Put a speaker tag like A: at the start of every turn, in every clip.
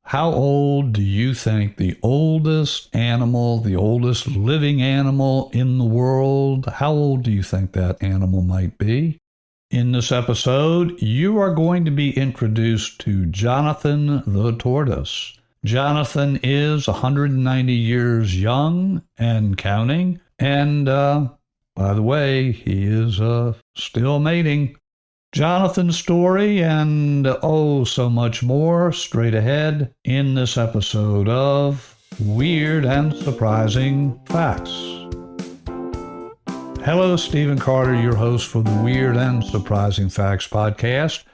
A: How old do you think the oldest living animal in the world, how old do you think that animal might be? In this episode, you are going to be introduced to Jonathan the tortoise. Jonathan is 190 years young and counting, and by the way, he is still mating. Jonathan's story and so much more straight ahead in this episode of Weird and Surprising Facts. Hello, Stephen Carter, your host for the Weird and Surprising Facts podcast.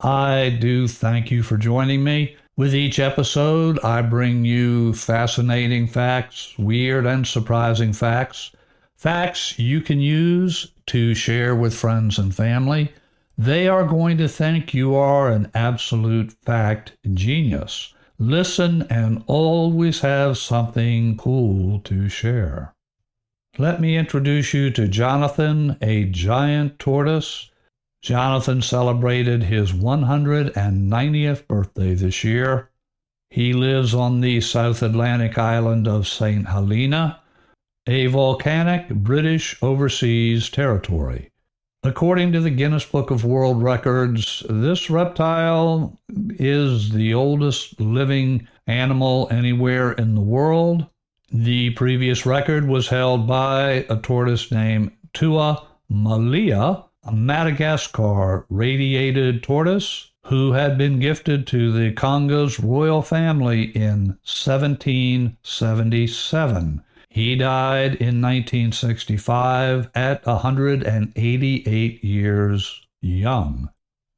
A: I do thank you for joining me. With each episode, I bring you fascinating facts, weird and surprising facts, facts you can use to share with friends and family. They are going to think you are an absolute fact genius. Listen and always have something cool to share. Let me introduce you to Jonathan, a giant tortoise. Jonathan celebrated his 190th birthday this year. He lives on the South Atlantic island of St. Helena, a volcanic British overseas territory. According to the Guinness Book of World Records, this reptile is the oldest living animal anywhere in the world. The previous record was held by a tortoise named Tua Malia, a Madagascar radiated tortoise who had been gifted to the Congo's royal family in 1777. He died in 1965 at 188 years young.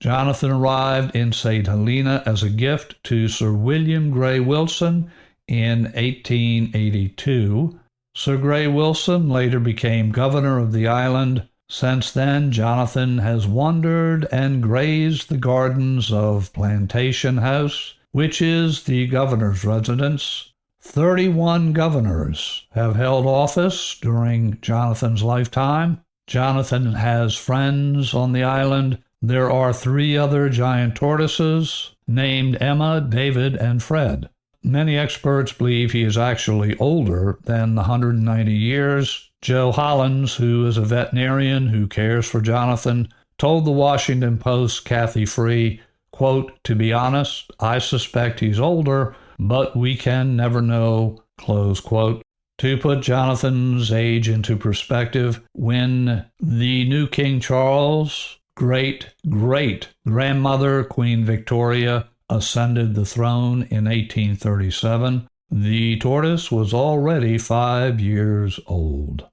A: Jonathan arrived in St. Helena as a gift to Sir William Grey Wilson in 1882. Sir Grey Wilson later became governor of the island. Since then, Jonathan has wandered and grazed the gardens of Plantation House, which is the governor's residence. 31 governors have held office during Jonathan's lifetime. Jonathan has friends on the island. There are 3 other giant tortoises named Emma, David, and Fred. Many experts believe he is actually older than the 190 years. Joe Hollins, who is a veterinarian who cares for Jonathan, told the Washington Post's Kathy Free, quote, "To be honest, I suspect he's older, but we can never know," close quote. To put Jonathan's age into perspective, when the new King Charles' great-great-grandmother, Queen Victoria, ascended the throne in 1837, the tortoise was already 5 years old.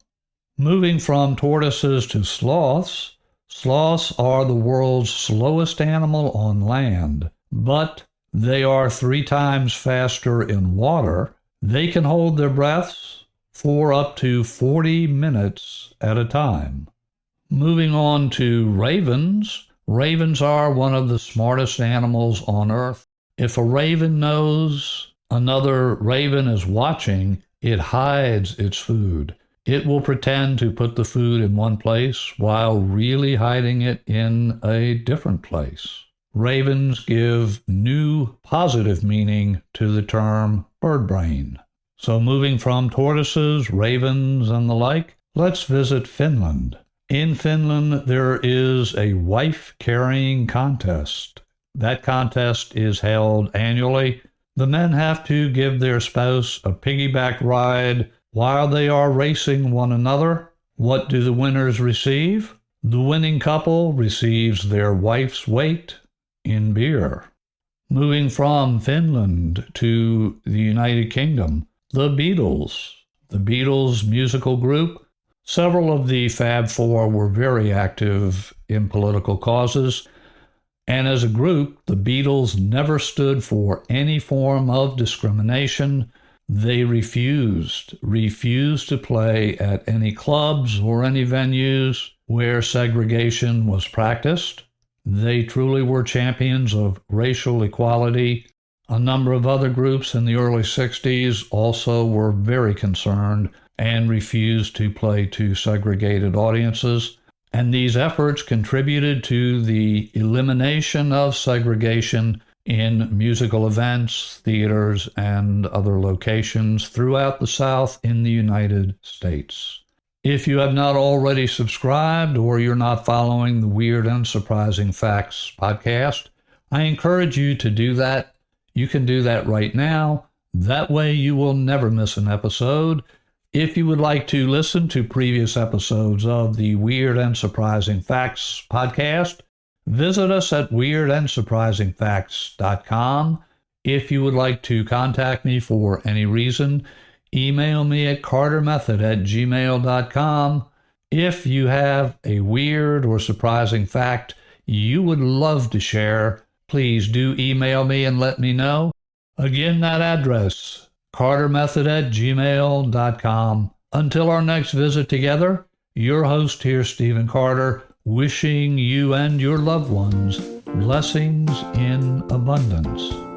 A: Moving from tortoises to sloths, sloths are the world's slowest animal on land, but they are 3 times faster in water. They can hold their breaths for up to 40 minutes at a time. Moving on to ravens. Ravens are one of the smartest animals on earth. If a raven knows another raven is watching, it hides its food. It will pretend to put the food in one place while really hiding it in a different place. Ravens give new positive meaning to the term bird brain. So moving from tortoises, ravens, and the like, let's visit Finland. In Finland, there is a wife carrying contest. That contest is held annually. The men have to give their spouse a piggyback ride while they are racing one another. What do the winners receive? The winning couple receives their wife's weight in beer. Moving from Finland to the United Kingdom, the Beatles. The Beatles musical group. Several of the Fab Four were very active in political causes, and as a group, the Beatles never stood for any form of discrimination. They refused to play at any clubs or any venues where segregation was practiced. They truly were champions of racial equality. A number of other groups in the early 60s also were very concerned and refused to play to segregated audiences. And these efforts contributed to the elimination of segregation in musical events, theaters, and other locations throughout the South in the United States. If you have not already subscribed or you're not following the Weird and Surprising Facts podcast, I encourage you to do that. You can do that right now. That way you will never miss an episode. If you would like to listen to previous episodes of the Weird and Surprising Facts podcast, visit us at weirdandsurprisingfacts.com. If you would like to contact me for any reason, email me at cartermethod@gmail.com. If you have a weird or surprising fact you would love to share, please do email me and let me know. Again, that address, cartermethod@gmail.com. Until our next visit together, your host here, Stephen Carter, wishing you and your loved ones blessings in abundance.